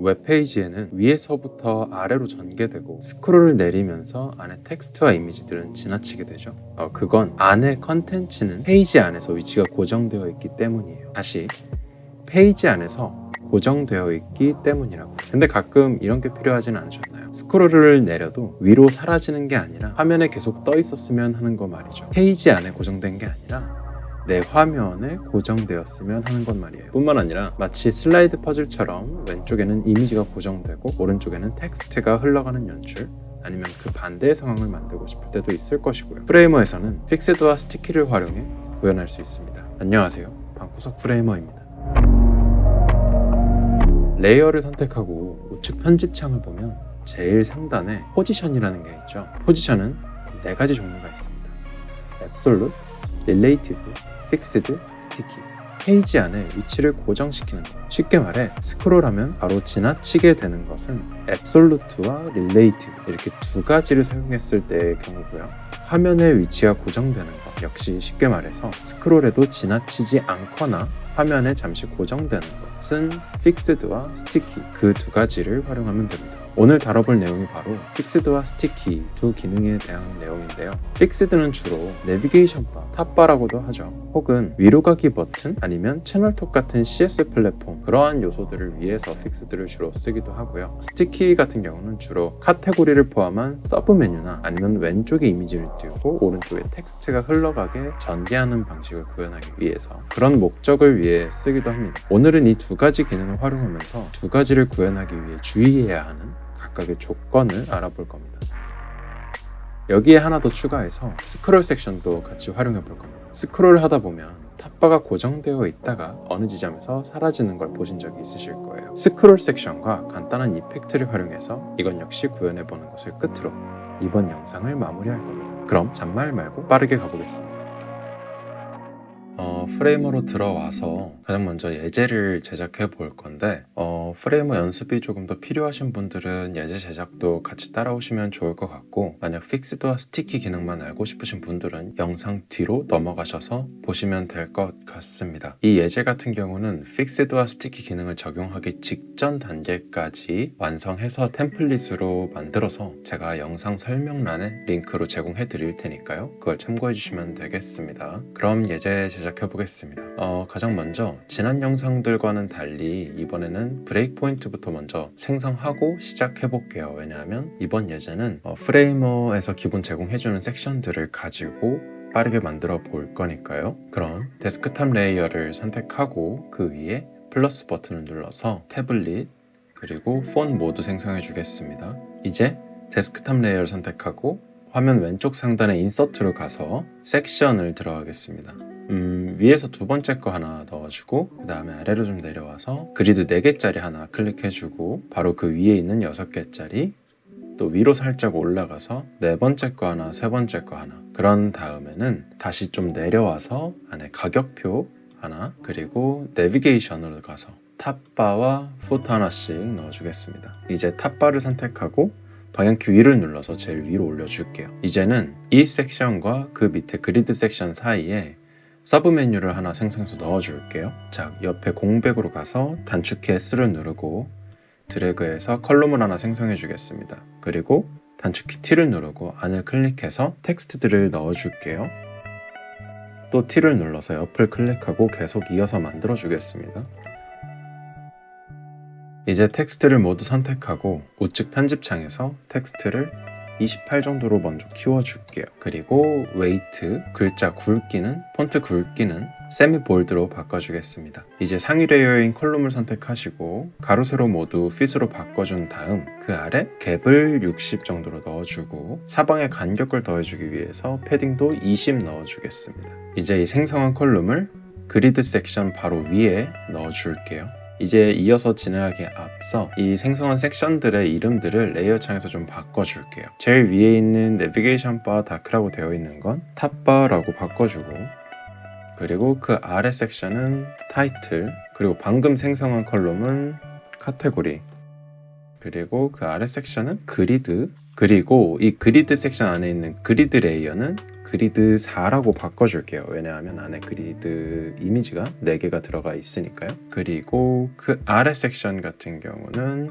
웹페이지에는 위에서부터 아래로 전개되고 스크롤을 내리면서 안에 텍스트와 이미지들은 지나치게 되죠. 그건 안에 컨텐츠는 페이지 안에서 위치가 고정되어 있기 때문이에요. 다시, 페이지 안에서 고정되어 있기 때문이라고. 근데 가끔 이런 게 필요하진 않으셨나요? 스크롤을 내려도 위로 사라지는 게 아니라 화면에 계속 떠 있었으면 하는 거 말이죠. 페이지 안에 고정된 게 아니라 내 화면에 고정되었으면 하는 것 말이에요. 뿐만 아니라 마치 슬라이드 퍼즐처럼 왼쪽에는 이미지가 고정되고 오른쪽에는 텍스트가 흘러가는 연출, 아니면 그 반대의 상황을 만들고 싶을 때도 있을 것이고요. 프레이머에서는 픽스드와 스티키를 활용해 구현할 수 있습니다. 안녕하세요, 방구석 프레이머입니다. 레이어를 선택하고 우측 편집창을 보면 제일 상단에 포지션이라는 게 있죠. 포지션은 4가지 종류가 있습니다. 앱솔루트, 릴레이티브, 픽스드, 스티키. 페이지 안에 위치를 고정시키는 것. 쉽게 말해 스크롤하면 바로 지나치게 되는 것은 앱솔루트와 릴레이티브 이렇게 2가지를 사용했을 때의 경우고요. 화면의 위치가 고정되는 것 역시 쉽게 말해서 스크롤에도 지나치지 않거나 화면에 잠시 고정되는 것은 픽스드와 스티키 그 2가지를 활용하면 됩니다. 오늘 다뤄볼 내용이 바로 픽스드와 스티키 두 기능에 대한 내용인데요. 픽스드는 주로 내비게이션 바, 탑바라고도 하죠. 혹은 위로 가기 버튼 아니면 채널톡 같은 CS 플랫폼 그러한 요소들을 위해서 픽스드를 주로 쓰기도 하고요. 스티키 같은 경우는 주로 카테고리를 포함한 서브 메뉴나 아니면 왼쪽에 이미지를 띄우고 오른쪽에 텍스트가 흘러가게 전개하는 방식을 구현하기 위해서 그런 목적을 위해 쓰기도 합니다. 오늘은 이 2가지 기능을 활용하면서 2가지를 구현하기 위해 주의해야 하는 각각의 조건을 알아볼 겁니다. 여기에 하나 더 추가해서 스크롤 섹션도 같이 활용해 볼 겁니다. 스크롤을 하다 보면 탑바가 고정되어 있다가 어느 지점에서 사라지는 걸 보신 적이 있으실 거예요. 스크롤 섹션과 간단한 이펙트를 활용해서 이건 역시 구현해 보는 것을 끝으로 이번 영상을 마무리할 겁니다. 그럼 잔말 말고 빠르게 가보겠습니다. 프레이머로 들어와서 가장 먼저 예제를 제작해 볼 건데 프레이머 연습이 조금 더 필요하신 분들은 예제 제작도 같이 따라오시면 좋을 것 같고, 만약 픽스드와 스티키 기능만 알고 싶으신 분들은 영상 뒤로 넘어가셔서 보시면 될 것 같습니다. 이 예제 같은 경우는 픽스드와 스티키 기능을 적용하기 직전 단계까지 완성해서 템플릿으로 만들어서 제가 영상 설명란에 링크로 제공해 드릴 테니까요, 그걸 참고해 주시면 되겠습니다. 그럼 예제 제작해 보겠습니다. 가장 먼저 지난 영상들과는 달리 이번에는 브레이크 포인트부터 먼저 생성하고 시작해 볼게요. 왜냐하면 이번 예제는 프레이머에서 기본 제공해주는 섹션들을 가지고 빠르게 만들어 볼 거니까요. 그럼 데스크탑 레이어를 선택하고 그 위에 플러스 버튼을 눌러서 태블릿 그리고 폰 모두 생성해 주겠습니다. 이제 데스크탑 레이어를 선택하고 화면 왼쪽 상단에 인서트로 가서 섹션을 들어가겠습니다. 위에서 2번째 거 하나 넣어주고 그 다음에 아래로 좀 내려와서 그리드 4개짜리 하나 클릭해주고 바로 그 위에 있는 6개짜리 또 위로 살짝 올라가서 4번째 거 하나 3번째 거 하나, 그런 다음에는 다시 좀 내려와서 안에 가격표 하나 그리고 내비게이션으로 가서 탑바와 푸트 하나씩 넣어주겠습니다. 이제 탑바를 선택하고 방향키 위를 눌러서 제일 위로 올려줄게요. 이제는 이 섹션과 그 밑에 그리드 섹션 사이에 서브 메뉴를 하나 생성해서 넣어줄게요. 자, 옆에 공백으로 가서 단축키 S를 누르고 드래그해서 컬럼을 하나 생성해 주겠습니다. 그리고 단축키 T를 누르고 안을 클릭해서 텍스트들을 넣어줄게요. 또 T를 눌러서 옆을 클릭하고 계속 이어서 만들어 주겠습니다. 이제 텍스트를 모두 선택하고 우측 편집창에서 tekst를 28 정도로 먼저 키워줄게요. 그리고 웨이트, 글자 굵기는, 폰트 굵기는 세미 볼드로 바꿔주겠습니다. 이제 상위 레이어인 컬럼을 선택하시고 가로 세로 모두 핏으로 바꿔준 다음 그 아래 갭을 60 정도로 넣어주고 사방에 간격을 더해주기 위해서 패딩도 20 넣어주겠습니다. 이제 이 생성한 컬럼을 그리드 섹션 바로 위에 넣어줄게요. 이제 이어서 진행하기에 앞서 이 생성한 섹션들의 이름들을 레이어 창에서 좀 바꿔줄게요. 제일 위에 있는 내비게이션 바 다크라고 되어 있는 건 탑바라고 바꿔주고, 그리고 그 아래 섹션은 타이틀, 그리고 방금 생성한 컬럼은 카테고리, 그리고 그 아래 섹션은 그리드, 그리고 이 그리드 섹션 안에 있는 그리드 레이어는 그리드 4라고 바꿔줄게요. 왜냐하면 안에 그리드 이미지가 4개가 들어가 있으니까요. 그리고 그 아래 섹션 같은 경우는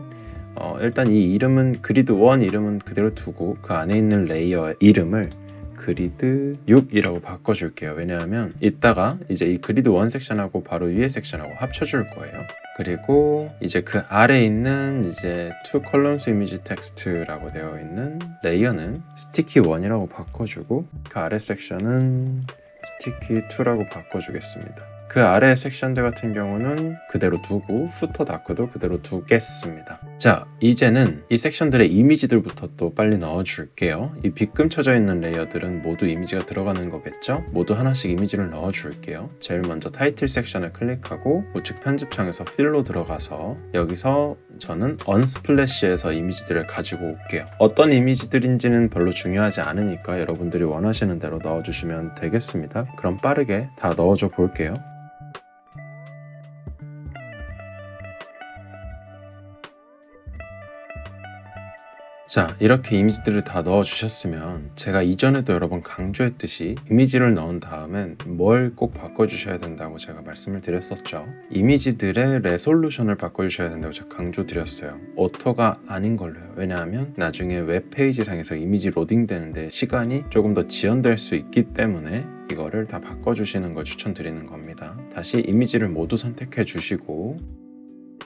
일단 이 이름은 그리드 1 이름은 그대로 두고 그 안에 있는 레이어의 이름을 그리드 6이라고 바꿔줄게요. 왜냐하면 이따가 이제 이 그리드 1 섹션하고 바로 위에 섹션하고 합쳐줄 거예요. 그리고 이제 그 아래에 있는 이제 two columns image text라고 되어 있는 레이어는 sticky 1이라고 바꿔주고 그 아래 섹션은 sticky 2라고 바꿔주겠습니다. 그 아래 섹션들 같은 경우는 그대로 두고 footer 다크도 그대로 두겠습니다. 자, 이제는 이 섹션들의 이미지들부터 또 빨리 넣어줄게요. 이 빗금 쳐져 있는 레이어들은 모두 이미지가 들어가는 거겠죠? 모두 하나씩 이미지를 넣어줄게요. 제일 먼저 타이틀 섹션을 클릭하고 우측 편집창에서 필로 들어가서 여기서 저는 언스플래시에서 이미지들을 가지고 올게요. 어떤 이미지들인지는 별로 중요하지 않으니까 여러분들이 원하시는 대로 넣어주시면 되겠습니다. 그럼 빠르게 다 넣어줘 볼게요. 자, 이렇게 이미지들을 다 넣어주셨으면 제가 이전에도 여러 번 강조했듯이 이미지를 넣은 다음엔 뭘 꼭 바꿔주셔야 된다고 제가 말씀을 드렸었죠. 이미지들의 레솔루션을 바꿔주셔야 된다고 제가 강조드렸어요. 오토가 아닌 걸로요. 왜냐하면 나중에 웹페이지 상에서 이미지 로딩 되는데 시간이 조금 더 지연될 수 있기 때문에 이거를 다 바꿔주시는 걸 추천드리는 겁니다. 다시 이미지를 모두 선택해 주시고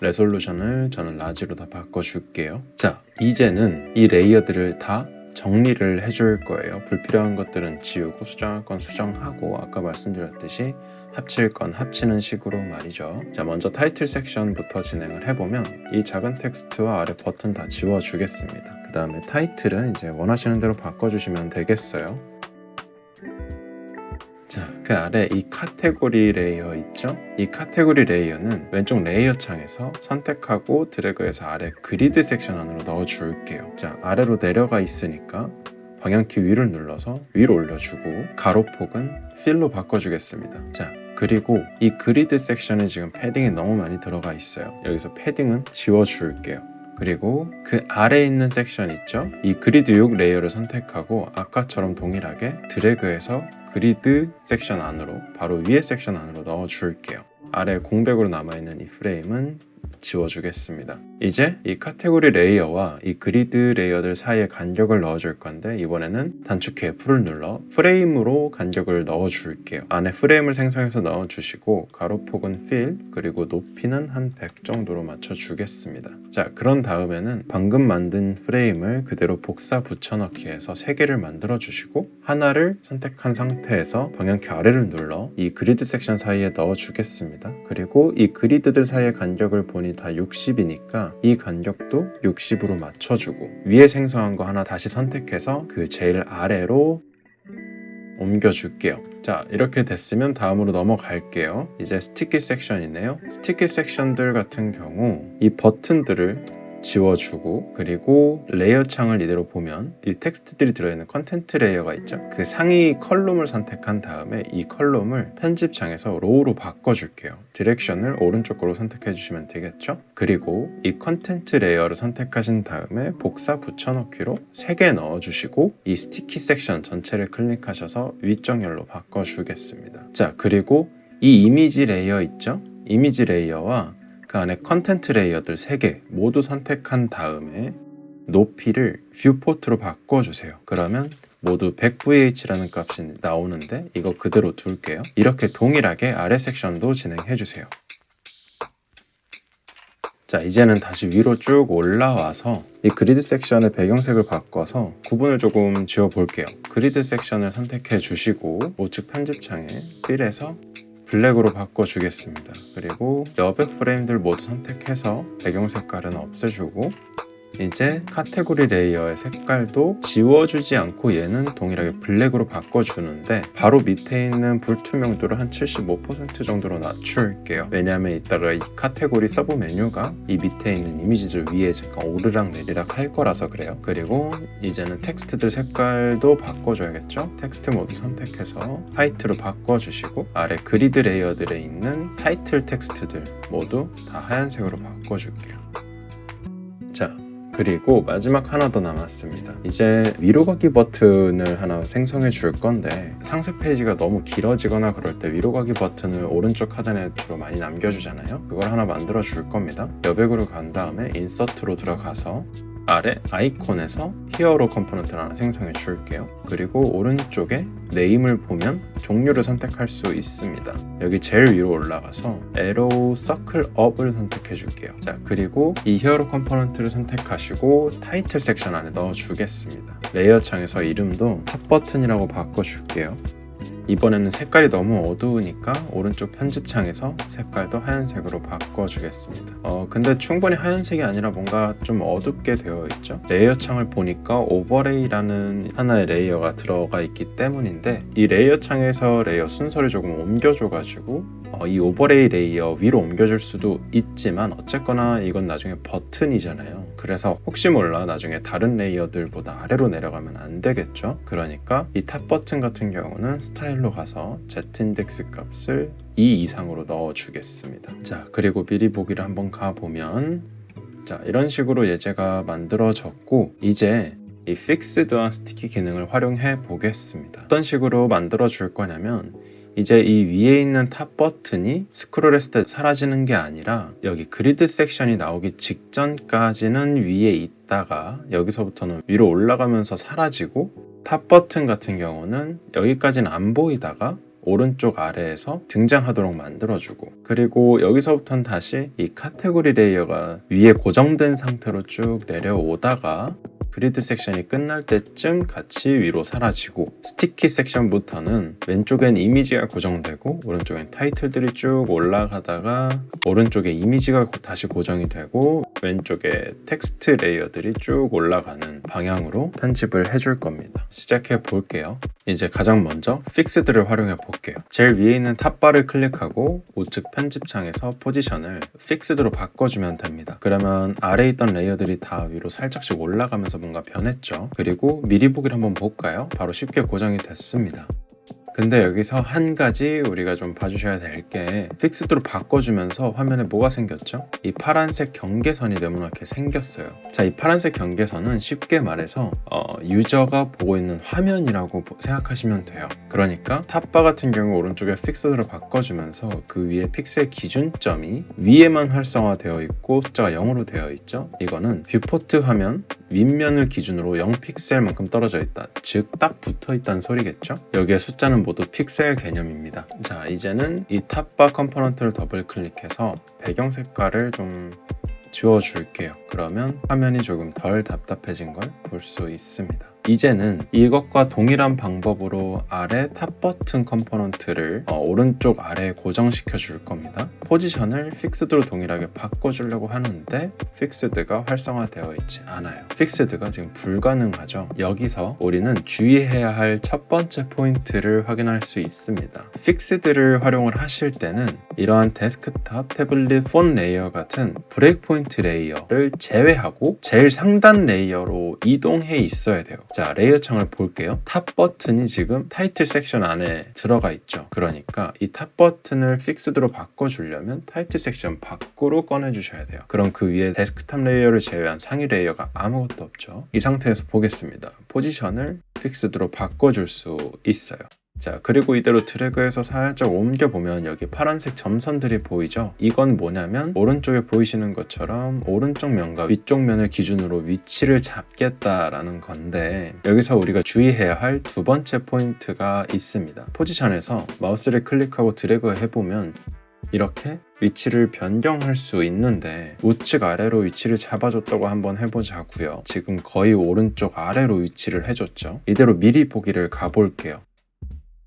레솔루션을 저는 라지로 다 바꿔줄게요. 자, 이제는 이 레이어들을 다 정리를 해줄 거예요. 불필요한 것들은 지우고 수정할 건 수정하고 아까 말씀드렸듯이 합칠 건 합치는 식으로 말이죠. 자, 먼저 타이틀 섹션부터 진행을 해보면 이 작은 텍스트와 아래 버튼 다 지워주겠습니다. 그 다음에 타이틀은 이제 원하시는 대로 바꿔주시면 되겠어요. 자, 그 아래 이 카테고리 레이어 있죠? 이 카테고리 레이어는 왼쪽 레이어 창에서 선택하고 드래그해서 아래 그리드 섹션 안으로 넣어줄게요. 자, 아래로 내려가 있으니까 방향키 위를 눌러서 위로 올려주고 가로폭은 필로 바꿔주겠습니다. 자, 그리고 이 그리드 섹션에 지금 패딩이 너무 많이 들어가 있어요. 여기서 패딩은 지워줄게요. 그리고 그 아래에 있는 섹션 있죠? 이 그리드 6 레이어를 선택하고 아까처럼 동일하게 드래그해서 그리드 섹션 안으로 바로 위에 섹션 안으로 넣어줄게요. 아래 공백으로 남아있는 이 프레임은 지워주겠습니다. 이제 이 카테고리 레이어와 이 그리드 레이어들 사이에 간격을 넣어줄 건데 이번에는 단축키 F를 눌러 프레임으로 간격을 넣어줄게요. 안에 프레임을 생성해서 넣어주시고 가로폭은 fill 그리고 높이는 한 100 정도로 맞춰주겠습니다. 자, 그런 다음에는 방금 만든 프레임을 그대로 복사 붙여넣기 해서 3개를 만들어 주시고 하나를 선택한 상태에서 방향키 아래를 눌러 이 그리드 섹션 사이에 넣어주겠습니다. 그리고 이 그리드들 사이의 간격을 보니 다 60이니까 이 간격도 60으로 맞춰주고 위에 생성한 거 하나 다시 선택해서 그 제일 아래로 옮겨줄게요. 자, 이렇게 됐으면 다음으로 넘어갈게요. 이제 스티키 섹션이네요. 스티키 섹션들 같은 경우 이 버튼들을 지워주고 그리고 레이어 창을 이대로 보면 이 텍스트들이 들어있는 컨텐트 레이어가 있죠. 그 상위 컬럼을 선택한 다음에 이 컬럼을 편집창에서 로우로 바꿔줄게요. 디렉션을 오른쪽으로 선택해 주시면 되겠죠. 그리고 이 컨텐트 레이어를 선택하신 다음에 복사 붙여넣기로 3개 넣어주시고 이 스티키 섹션 전체를 클릭하셔서 윗정렬로 바꿔주겠습니다. 자, 그리고 이 이미지 레이어 있죠. 이미지 레이어와 그 안에 컨텐트 레이어들 3개 모두 선택한 다음에 높이를 뷰포트로 바꿔주세요. 그러면 모두 100VH라는 값이 나오는데 이거 그대로 둘게요. 이렇게 동일하게 아래 섹션도 진행해주세요. 자, 이제는 다시 위로 쭉 올라와서 이 그리드 섹션의 배경색을 바꿔서 구분을 조금 지워볼게요. 그리드 섹션을 선택해 주시고 우측 편집창에 필에서 블랙으로 바꿔주겠습니다. 그리고 여백 프레임들 모두 선택해서 배경 색깔은 없애주고 이제 카테고리 레이어의 색깔도 지워주지 않고 얘는 동일하게 블랙으로 바꿔주는데 바로 밑에 있는 불투명도를 한 75% 정도로 낮출게요. 왜냐하면 이따가 이 카테고리 서브 메뉴가 이 밑에 있는 이미지들 위에 잠깐 오르락 내리락 할 거라서 그래요. 그리고 이제는 텍스트들 색깔도 바꿔줘야겠죠. 텍스트 모두 선택해서 화이트로 바꿔주시고 아래 그리드 레이어들에 있는 타이틀 텍스트들 모두 다 하얀색으로 바꿔줄게요. 자, 그리고 마지막 하나 더 남았습니다. 이제 위로 가기 버튼을 하나 생성해 줄 건데 상세 페이지가 너무 길어지거나 그럴 때 위로 가기 버튼을 오른쪽 하단에 주로 많이 남겨주잖아요. 그걸 하나 만들어 줄 겁니다. 여백으로 간 다음에 인서트로 들어가서 아래 아이콘에서 히어로 컴포넌트를 하나 생성해 줄게요. 그리고 오른쪽에 네임을 보면 종류를 선택할 수 있습니다. 여기 제일 위로 올라가서 에로우 서클 업을 선택해 줄게요. 자, 그리고 이 히어로 컴포넌트를 선택하시고 타이틀 섹션 안에 넣어 주겠습니다. 레이어 창에서 이름도 탑 버튼이라고 바꿔 줄게요. 이번에는 색깔이 너무 어두우니까 오른쪽 편집창에서 색깔도 하얀색으로 바꿔주겠습니다. 근데 충분히 하얀색이 아니라 뭔가 좀 어둡게 되어 있죠. 레이어 창을 보니까 오버레이라는 하나의 레이어가 들어가 있기 때문인데 이 레이어 창에서 레이어 순서를 조금 옮겨줘가지고 이 오버레이 레이어 위로 옮겨줄 수도 있지만 어쨌거나 이건 나중에 버튼이잖아요. 그래서 혹시 몰라 나중에 다른 레이어들보다 아래로 내려가면 안 되겠죠. 그러니까 이 탑 버튼 같은 경우는 스타일로 가서 Z-인덱스 값을 2 이상으로 넣어주겠습니다. 자, 그리고 미리 보기를 한번 가보면 자, 이런 식으로 예제가 만들어졌고 이제 이 픽스드와 스티키 기능을 활용해 보겠습니다. 어떤 식으로 만들어 줄 거냐면 이제 이 위에 있는 탑 버튼이 스크롤했을 때 사라지는 게 아니라 여기 그리드 섹션이 나오기 직전까지는 위에 있다가 여기서부터는 위로 올라가면서 사라지고 탑 버튼 같은 경우는 여기까지는 안 보이다가 오른쪽 아래에서 등장하도록 만들어주고 그리고 여기서부터는 다시 이 카테고리 레이어가 위에 고정된 상태로 쭉 내려오다가 그리드 섹션이 끝날 때쯤 같이 위로 사라지고 스티키 섹션부터는 왼쪽엔 이미지가 고정되고 오른쪽엔 타이틀들이 쭉 올라가다가 오른쪽에 이미지가 다시 고정이 되고 왼쪽에 텍스트 레이어들이 쭉 올라가는 방향으로 편집을 해줄 겁니다. 시작해 볼게요. 이제 가장 먼저 픽스드를 활용해 볼게요. 제일 위에 있는 탑바를 클릭하고 우측 편집창에서 포지션을 픽스드로 바꿔주면 됩니다. 그러면 아래에 있던 레이어들이 다 위로 살짝씩 올라가면서 뭔가 변했죠. 그리고 미리 보기를 한번 볼까요? 바로 쉽게 고정이 됐습니다. 근데 여기서 한 가지 우리가 좀 봐주셔야 될 게 픽스드로 바꿔주면서 화면에 뭐가 생겼죠? 이 파란색 경계선이 네모나게 생겼어요. 자, 이 파란색 경계선은 쉽게 말해서 유저가 보고 있는 화면이라고 생각하시면 돼요. 그러니까 탑바 같은 경우 오른쪽에 픽스드로 바꿔주면서 그 위에 픽셀 기준점이 위에만 활성화되어 있고 숫자가 0으로 되어 있죠. 이거는 뷰포트 화면 윗면을 기준으로 0픽셀만큼 떨어져 있다. 즉 딱 붙어 있다는 소리겠죠. 여기에 숫자는 모두 픽셀 개념입니다. 자, 이제는 이 탑바 컴포넌트를 더블 클릭해서 배경 색깔을 좀 지워줄게요. 그러면 화면이 조금 덜 답답해진 걸 볼 수 있습니다. 이제는 이것과 동일한 방법으로 아래 탑 버튼 컴포넌트를 오른쪽 아래에 고정시켜 줄 겁니다. 포지션을 픽스드로 동일하게 바꿔주려고 하는데 픽스드가 활성화되어 있지 않아요. 픽스드가 지금 불가능하죠. 여기서 우리는 주의해야 할 첫 번째 포인트를 확인할 수 있습니다. 픽스드를 활용을 하실 때는 이러한 데스크탑, 태블릿, 폰 레이어 같은 브레이크 포인트 레이어를 제외하고 제일 상단 레이어로 이동해 있어야 돼요. 자, 레이어 창을 볼게요. 탑 버튼이 지금 타이틀 섹션 안에 들어가 있죠. 그러니까 이 탑 버튼을 픽스드로 바꿔주려면 타이틀 섹션 밖으로 꺼내주셔야 돼요. 그럼 그 위에 데스크탑 레이어를 제외한 상위 레이어가 아무것도 없죠. 이 상태에서 보겠습니다. 포지션을 픽스드로 바꿔줄 수 있어요. 자, 그리고 이대로 드래그해서 살짝 옮겨보면 여기 파란색 점선들이 보이죠? 이건 뭐냐면 오른쪽에 보이시는 것처럼 오른쪽 면과 위쪽 면을 기준으로 위치를 잡겠다라는 건데 여기서 우리가 주의해야 할 두 번째 포인트가 있습니다. 포지션에서 마우스를 클릭하고 드래그 해보면 이렇게 위치를 변경할 수 있는데 우측 아래로 위치를 잡아줬다고 한번 해보자고요. 지금 거의 오른쪽 아래로 위치를 해줬죠. 이대로 미리 보기를 가볼게요.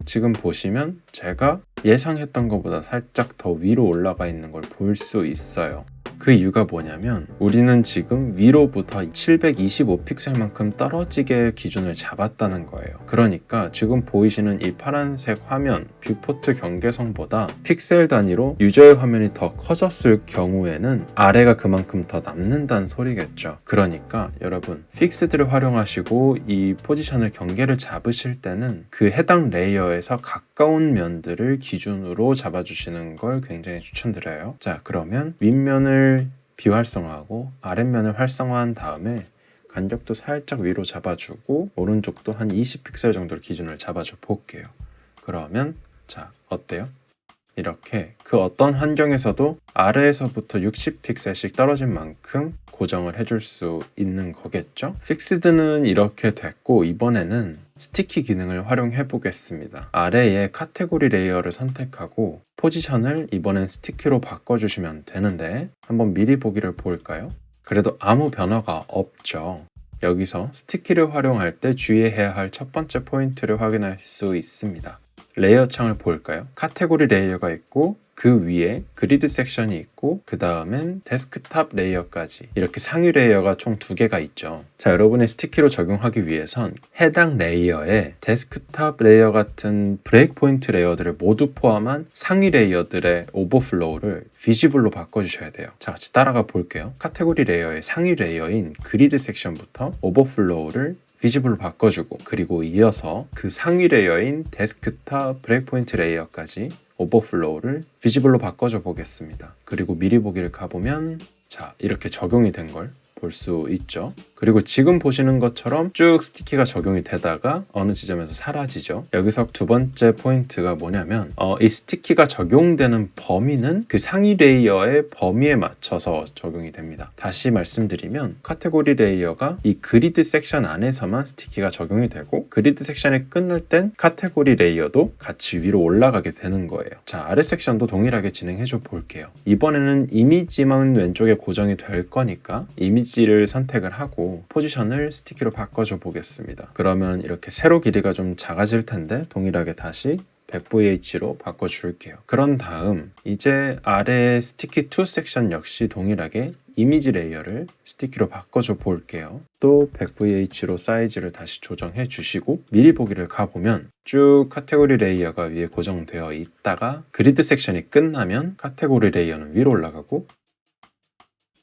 지금 보시면 제가 예상했던 것보다 살짝 더 위로 올라가 있는 걸 볼 수 있어요. 그 이유가 뭐냐면 우리는 지금 위로부터 725픽셀만큼 떨어지게 기준을 잡았다는 거예요. 그러니까 지금 보이시는 이 파란색 화면 뷰포트 경계선보다 픽셀 단위로 유저의 화면이 더 커졌을 경우에는 아래가 그만큼 더 남는다는 소리겠죠. 그러니까 여러분 픽스드를 활용하시고 이 포지션을 경계를 잡으실 때는 그 해당 레이어에서 가까운 면들을 기준으로 잡아주시는 걸 굉장히 추천드려요. 자, 그러면 윗면을 비활성화하고 아랫면을 활성화한 다음에 간격도 살짝 위로 잡아주고 오른쪽도 한 20픽셀 정도를 기준으로 잡아줘 볼게요. 그러면 자, 어때요? 이렇게 그 어떤 환경에서도 아래에서부터 60픽셀씩 떨어진 만큼 고정을 해줄 수 있는 거겠죠? 픽스드는 이렇게 됐고 이번에는 스티키 기능을 활용해 보겠습니다. 아래에 카테고리 레이어를 선택하고 포지션을 이번엔 스티키로 바꿔주시면 되는데 한번 미리 보기를 볼까요? 그래도 아무 변화가 없죠. 여기서 스티키를 활용할 때 주의해야 할 첫 번째 포인트를 확인할 수 있습니다. 레이어 창을 볼까요? 카테고리 레이어가 있고 그 위에 그리드 섹션이 있고 그 다음엔 데스크탑 레이어까지 이렇게 상위 레이어가 총 2개가 있죠. 자, 여러분의 스티키로 적용하기 위해선 해당 레이어에 데스크탑 레이어 같은 브레이크 포인트 레이어들을 모두 포함한 상위 레이어들의 오버플로우를 비지블로 바꿔주셔야 돼요. 자, 같이 따라가 볼게요. 카테고리 레이어의 상위 레이어인 그리드 섹션부터 오버플로우를 비지블로 바꿔주고 그리고 이어서 그 상위 레이어인 데스크탑 브레이크 포인트 레이어까지 오버플로우를 비지블로 바꿔줘 보겠습니다. 그리고 미리 보기를 가보면 자, 이렇게 적용이 된 걸 볼 수 있죠. 그리고 지금 보시는 것처럼 쭉 스티키가 적용이 되다가 어느 지점에서 사라지죠. 여기서 두 번째 포인트가 뭐냐면 이 스티키가 적용되는 범위는 그 상위 레이어의 범위에 맞춰서 적용이 됩니다. 다시 말씀드리면 카테고리 레이어가 이 그리드 섹션 안에서만 스티키가 적용이 되고 그리드 섹션이 끝날 땐 카테고리 레이어도 같이 위로 올라가게 되는 거예요. 자, 아래 섹션도 동일하게 진행해줘 볼게요. 이번에는 이미지만 왼쪽에 고정이 될 거니까 이미지를 선택을 하고 포지션을 스티키로 바꿔줘 보겠습니다. 그러면 이렇게 세로 길이가 좀 작아질 텐데 동일하게 다시 100VH로 바꿔줄게요. 그런 다음 이제 아래 스티키 2 섹션 역시 동일하게 이미지 레이어를 스티키로 바꿔줘 볼게요. 또 100VH로 사이즈를 다시 조정해 주시고 미리 보기를 가보면 쭉 카테고리 레이어가 위에 고정되어 있다가 그리드 섹션이 끝나면 카테고리 레이어는 위로 올라가고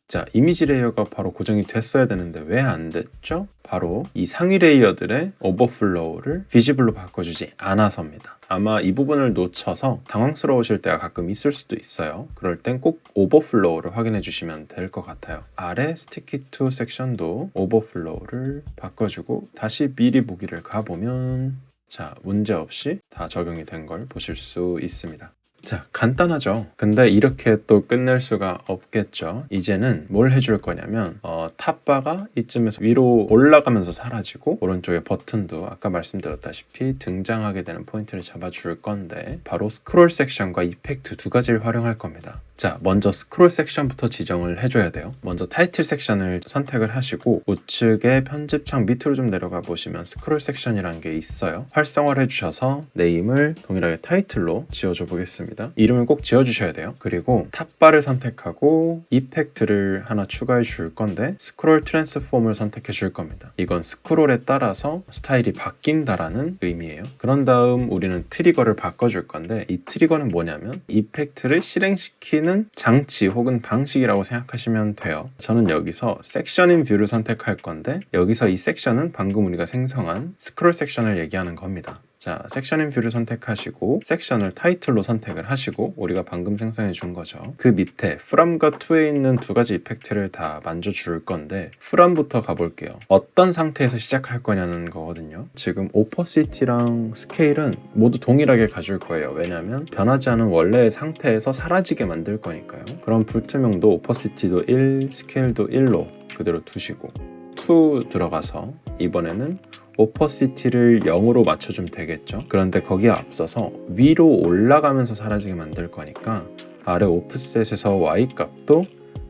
자, 이미지 레이어가 바로 고정이 됐어야 되는데 왜 안 됐죠? 바로 이 상위 레이어들의 오버플로우를 비지블로 바꿔주지 않아서입니다. 아마 이 부분을 놓쳐서 당황스러우실 때가 가끔 있을 수도 있어요. 그럴 땐 꼭 오버플로우를 확인해 주시면 될 것 같아요. 아래 스티키 2 섹션도 오버플로우를 바꿔주고 다시 미리 보기를 가보면 자, 문제없이 다 적용이 된 걸 보실 수 있습니다. 자, 간단하죠. 근데 이렇게 또 끝낼 수가 없겠죠. 이제는 뭘 해줄 거냐면 탑바가 이쯤에서 위로 올라가면서 사라지고 오른쪽에 버튼도 아까 말씀드렸다시피 등장하게 되는 포인트를 잡아줄 건데 바로 스크롤 섹션과 이펙트 두 가지를 활용할 겁니다. 자, 먼저 스크롤 섹션부터 지정을 해줘야 돼요. 먼저 타이틀 섹션을 선택을 하시고 우측에 편집창 밑으로 좀 내려가 보시면 스크롤 섹션이라는 게 있어요. 활성화를 해주셔서 네임을 동일하게 타이틀로 지어줘 보겠습니다. 이름을 꼭 지어주셔야 돼요. 그리고 탑바를 선택하고 이펙트를 하나 추가해 줄 건데 스크롤 트랜스폼을 선택해 줄 겁니다. 이건 스크롤에 따라서 스타일이 바뀐다라는 의미예요. 그런 다음 우리는 트리거를 바꿔줄 건데 이 트리거는 뭐냐면 이펙트를 실행시키는 장치 혹은 방식이라고 생각하시면 돼요. 저는 여기서 섹션인 뷰를 선택할 건데 여기서 이 섹션은 방금 우리가 생성한 스크롤 섹션을 얘기하는 겁니다. 자, 섹션인 뷰를 선택하시고 섹션을 타이틀로 선택을 하시고 우리가 방금 생성해 준 거죠. 그 밑에 from과 to에 있는 두 가지 이펙트를 다 만져줄 건데 from부터 가볼게요. 어떤 상태에서 시작할 거냐는 거거든요. 지금 오퍼시티랑 스케일은 모두 동일하게 가줄 거예요. 왜냐하면 변하지 않은 원래의 상태에서 사라지게 만들 거니까요. 그럼 불투명도 오퍼시티도 1, 스케일도 1로 그대로 두시고 to 들어가서 이번에는 오퍼시티를 0으로 맞춰주면 되겠죠. 그런데 거기에 앞서서 위로 올라가면서 사라지게 만들 거니까 아래 오프셋에서 Y 값도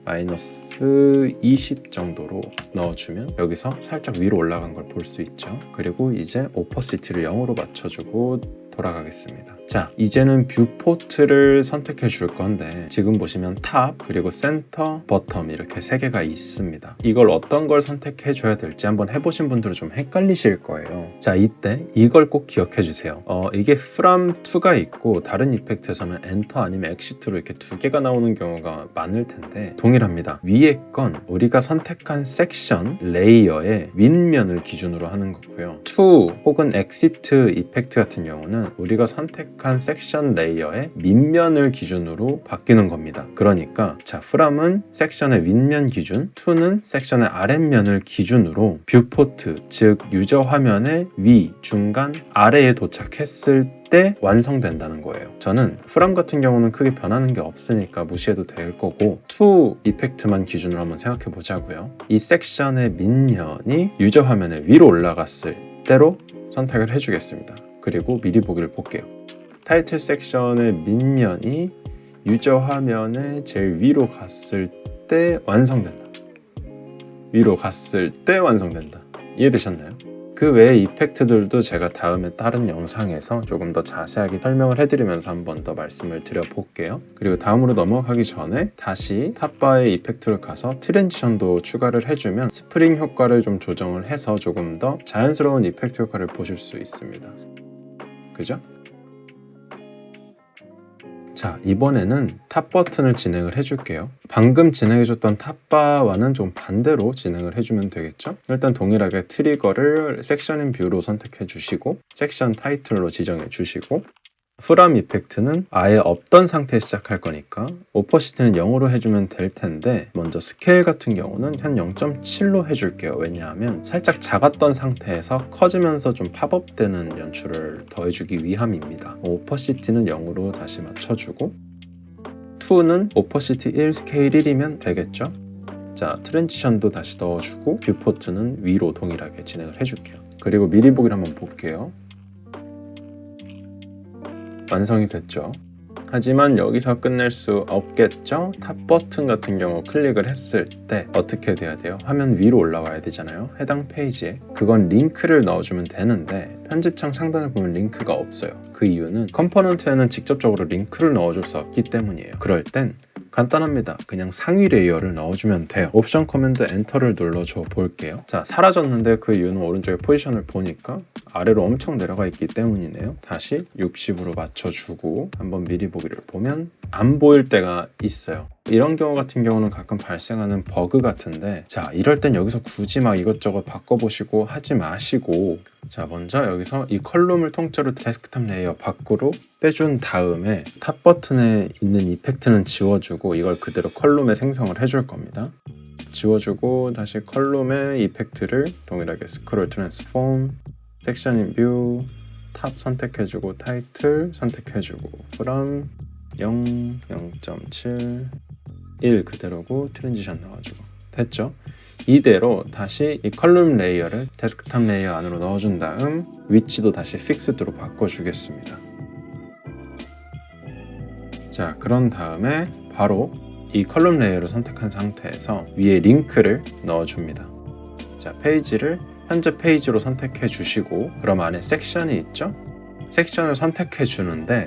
마이너스 20 정도로 넣어주면 여기서 살짝 위로 올라간 걸 볼 수 있죠. 그리고 이제 오퍼시티를 0으로 맞춰주고 돌아가겠습니다. 자, 이제는 뷰포트를 선택해 줄 건데 지금 보시면 탑, 그리고 센터, 버텀 이렇게 세 개가 있습니다. 이걸 어떤 걸 선택해 줘야 될지 한번 해보신 분들은 좀 헷갈리실 거예요. 자, 이때 이걸 꼭 기억해 주세요. 이게 from to가 있고 다른 이펙트에서는 enter 아니면 exit로 이렇게 두 개가 나오는 경우가 많을 텐데 동일합니다. 위에 건 우리가 선택한 섹션 레이어의 윗면을 기준으로 하는 거고요. to 혹은 exit 이펙트 같은 경우는 뭐냐면 우리가 선택한 섹션 레이어의 밑면을 기준으로 바뀌는 겁니다. 그러니까 자, from은 섹션의 윗면 기준, to는 섹션의 아랫면을 기준으로 뷰포트, 즉 유저 화면의 위, 중간, 아래에 도착했을 때 완성된다는 거예요. 저는 from 같은 경우는 크게 변하는 게 없으니까 무시해도 될 거고 to 이펙트만 기준으로 한번 생각해 보자고요. 이 섹션의 밑면이 유저 화면의 위로 올라갔을 때로 선택을 해주겠습니다. 그리고 미리 보기를 볼게요. 타이틀 섹션의 밑면이 유저 화면의 제일 위로 갔을 때 완성된다. 위로 갔을 때 완성된다. 이해되셨나요? 그 외의 이펙트들도 제가 다음에 다른 영상에서 조금 더 자세하게 설명을 해드리면서 한 번 더 말씀을 드려볼게요. 그리고 다음으로 넘어가기 전에 다시 탑바의 이펙트를 가서 트랜지션도 추가를 해주면 스프링 효과를 좀 조정을 해서 조금 더 자연스러운 이펙트 효과를 보실 수 있습니다. 그죠? 자, 이번에는 탑 버튼을 진행을 해줄게요. 방금 진행해줬던 탑바와는 좀 반대로 진행을 해주면 되겠죠? 일단 동일하게 트리거를 섹션인 뷰로 선택해 주시고 섹션 타이틀로 지정해 주시고 프람 이펙트는 아예 없던 상태에 시작할 거니까 오퍼시티는 0으로 해주면 될 텐데 먼저 스케일 같은 경우는 한 0.7로 해줄게요. 왜냐하면 살짝 작았던 상태에서 커지면서 좀 팝업되는 연출을 더해주기 위함입니다. 오퍼시티는 0으로 다시 맞춰주고 2는 오퍼시티 1, 스케일 1이면 되겠죠? 자, 트랜지션도 다시 넣어주고 뷰포트는 위로 동일하게 진행을 해줄게요. 그리고 미리 보기를 한번 볼게요. 완성이 됐죠. 하지만 여기서 끝낼 수 없겠죠? 탑 버튼 같은 경우 클릭을 했을 때 어떻게 돼야 돼요? 화면 위로 올라와야 되잖아요. 해당 페이지에. 그건 링크를 넣어주면 되는데 편집창 상단을 보면 링크가 없어요. 그 이유는 컴포넌트에는 직접적으로 링크를 넣어줄 수 없기 때문이에요. 그럴 땐 간단합니다. 그냥 상위 레이어를 넣어주면 돼요. 옵션 커맨드 엔터를 눌러줘 볼게요. 자, 사라졌는데 그 이유는 오른쪽에 포지션을 보니까 아래로 엄청 내려가 있기 때문이네요. 다시 60으로 맞춰주고 한번 미리 보기를 보면 안 보일 때가 있어요. 이런 경우 같은 경우는 가끔 발생하는 버그 같은데 자, 이럴 땐 여기서 굳이 막 이것저것 바꿔보시고 하지 마시고 자, 먼저 여기서 이 컬럼을 통째로 데스크탑 레이어 밖으로 빼준 다음에 탑 버튼에 있는 이펙트는 지워주고 이걸 그대로 컬럼에 생성을 해줄 겁니다. 지워주고 다시 컬럼의 이펙트를 동일하게 스크롤 트랜스폼, 섹션인 뷰, 탑 선택해주고 타이틀 선택해주고 from 0, 0.7, 1 그대로고 트랜지션 넣어주고 됐죠? 이대로 다시 이 컬럼 레이어를 데스크탑 레이어 안으로 넣어준 다음 위치도 다시 픽스드로 바꿔주겠습니다. 자, 그런 다음에 바로 이 컬럼 레이어를 선택한 상태에서 위에 링크를 넣어줍니다. 자, 페이지를 현재 페이지로 선택해 주시고 그럼 안에 섹션이 있죠? 섹션을 선택해 주는데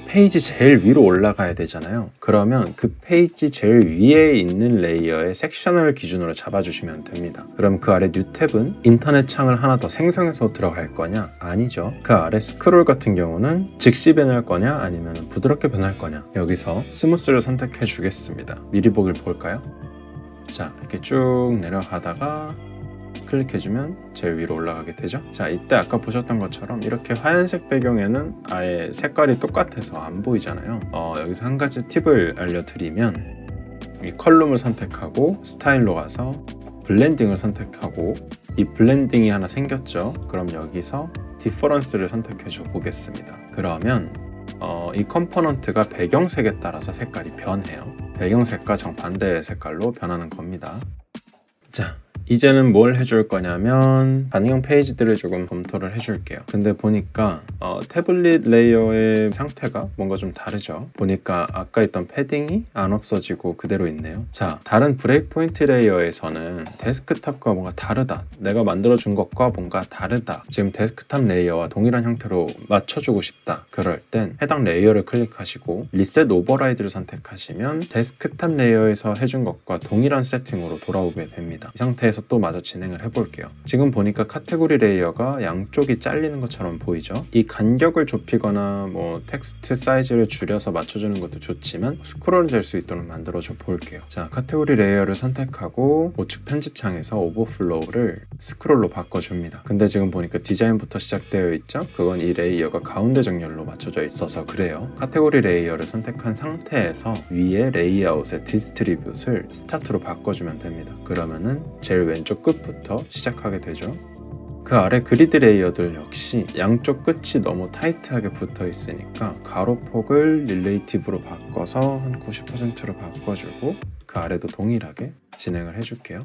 페이지 제일 위로 올라가야 되잖아요. 그러면 그 페이지 제일 위에 있는 레이어의 섹션을 기준으로 잡아주시면 됩니다. 그럼 그 아래 뉴 탭은 인터넷 창을 하나 더 생성해서 들어갈 거냐? 아니죠. 그 아래 스크롤 같은 경우는 즉시 변할 거냐? 아니면 부드럽게 변할 거냐? 여기서 스무스를 선택해 주겠습니다. 미리 보기를 볼까요? 자, 이렇게 쭉 내려가다가 클릭해주면 제일 위로 올라가게 되죠. 자, 이때 아까 보셨던 것처럼 이렇게 하얀색 배경에는 아예 색깔이 똑같아서 안 보이잖아요. 여기서 한 가지 팁을 알려드리면 이 컬럼을 선택하고 스타일로 가서 블렌딩을 선택하고 이 블렌딩이 하나 생겼죠. 그럼 여기서 디퍼런스를 선택해줘 보겠습니다. 그러면 이 컴포넌트가 배경색에 따라서 색깔이 변해요. 배경색과 정반대의 색깔로 변하는 겁니다. 자, 이제는 뭘 해줄 거냐면 반응형 페이지들을 조금 검토를 해줄게요. 근데 보니까 태블릿 레이어의 상태가 뭔가 좀 다르죠. 보니까 아까 있던 패딩이 안 없어지고 그대로 있네요. 자, 다른 브레이크 포인트 레이어에서는 데스크탑과 뭔가 다르다, 내가 만들어준 것과 뭔가 다르다, 지금 데스크탑 레이어와 동일한 형태로 맞춰주고 싶다, 그럴 땐 해당 레이어를 클릭하시고 리셋 오버라이드를 선택하시면 데스크탑 레이어에서 해준 것과 동일한 세팅으로 돌아오게 됩니다. 이 상태에서 위에서 또 마저 진행을 해볼게요. 지금 보니까 카테고리 레이어가 양쪽이 잘리는 것처럼 보이죠? 이 간격을 좁히거나 뭐 텍스트 사이즈를 줄여서 맞춰주는 것도 좋지만 스크롤 될 수 있도록 만들어줘 볼게요. 자, 카테고리 레이어를 선택하고 우측 편집창에서 오버플로우를 스크롤로 바꿔줍니다. 근데 지금 보니까 디자인부터 시작되어 있죠? 그건 이 레이어가 가운데 정렬로 맞춰져 있어서 그래요. 카테고리 레이어를 선택한 상태에서 위에 레이아웃의 디스트리뷰트를 스타트로 바꿔주면 됩니다. 그러면은 제일 왼쪽 끝부터 시작하게 되죠. 그 아래 그리드 레이어들 역시 양쪽 끝이 너무 타이트하게 붙어 있으니까 가로폭을 릴레이티브로 바꿔서 한 90%로 바꿔주고 그 아래도 동일하게 진행을 해줄게요.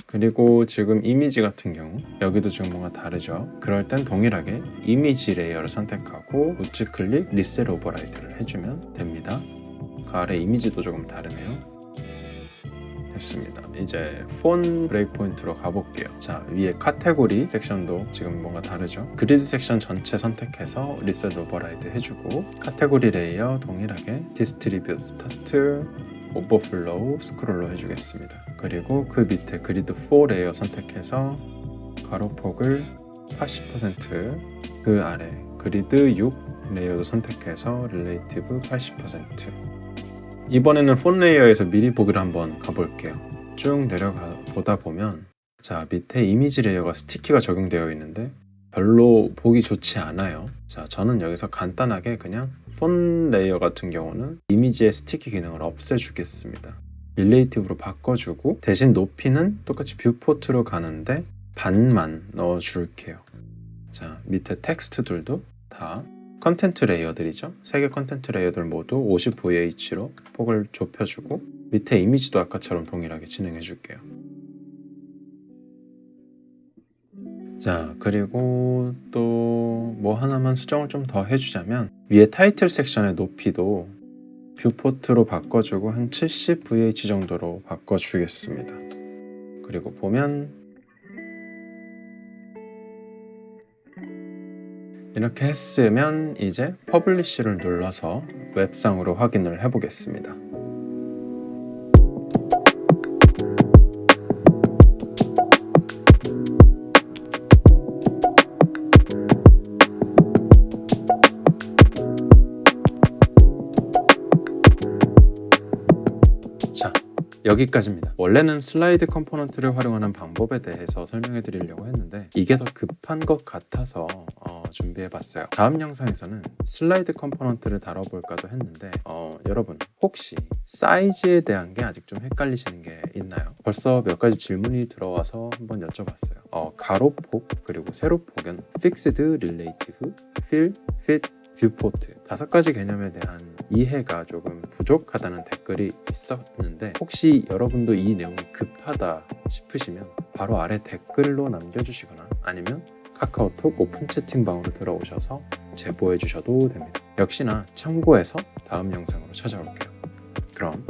그리고 지금 이미지 같은 경우 여기도 지금 뭔가 다르죠. 그럴 땐 동일하게 이미지 레이어를 선택하고 우측 클릭 리셋 오버라이드를 해주면 됩니다. 그 아래 이미지도 조금 다르네요. 됐습니다. 이제 폰 브레이크 포인트로 가볼게요. 자, 위에 카테고리 섹션도 지금 뭔가 다르죠. 그리드 섹션 전체 선택해서 리셋 오버라이드 해주고 카테고리 레이어 동일하게 디스트리뷰트 스타트 오버플로우 스크롤로 해주겠습니다. 그리고 그 밑에 그리드 4 레이어 선택해서 가로폭을 80%, 그 아래 그리드 6 레이어도 선택해서 릴레이티브 80%. 이번에는 폰 레이어에서 미리 보기를 한번 가볼게요. 쭉 내려가 보다 보면 자, 밑에 이미지 레이어가 스티키가 적용되어 있는데 별로 보기 좋지 않아요. 자, 저는 여기서 간단하게 그냥 폰 레이어 같은 경우는 이미지의 스티키 기능을 없애주겠습니다. 릴레이티브로 바꿔주고 대신 높이는 똑같이 뷰포트로 가는데 반만 넣어줄게요. 자, 밑에 텍스트들도 다 컨텐트 레이어들이죠. 3개 컨텐트 레이어들 모두 50VH로 폭을 좁혀주고 밑에 이미지도 아까처럼 동일하게 진행해줄게요. 자, 그리고 또 뭐 하나만 수정을 좀 더 해주자면 위에 타이틀 섹션의 높이도 뷰포트로 바꿔주고 한 70VH 정도로 바꿔주겠습니다. 그리고 보면 이렇게 했으면 이제 퍼블리쉬를 눌러서 웹상으로 확인을 해보겠습니다. 자, 여기까지입니다. 원래는 슬라이드 컴포넌트를 활용하는 방법에 대해서 설명해 드리려고 했는데 이게 더 급한 것 같아서 준비해봤어요. 다음 영상에서는 슬라이드 컴포넌트를 다뤄볼까도 했는데 여러분 혹시 사이즈에 대한 게 아직 좀 헷갈리시는 게 있나요? 벌써 몇 가지 질문이 들어와서 한번 여쭤봤어요. 가로폭 그리고 세로폭은 Fixed, Relative, Fill, Fit, 뷰포트 5가지 개념에 대한 이해가 조금 부족하다는 댓글이 있었는데 혹시 여러분도 이 내용이 급하다 싶으시면 바로 아래 댓글로 남겨주시거나 아니면 카카오톡 오픈 채팅방으로 들어오셔서 제보해 주셔도 됩니다. 역시나 참고해서 다음 영상으로 찾아올게요. 그럼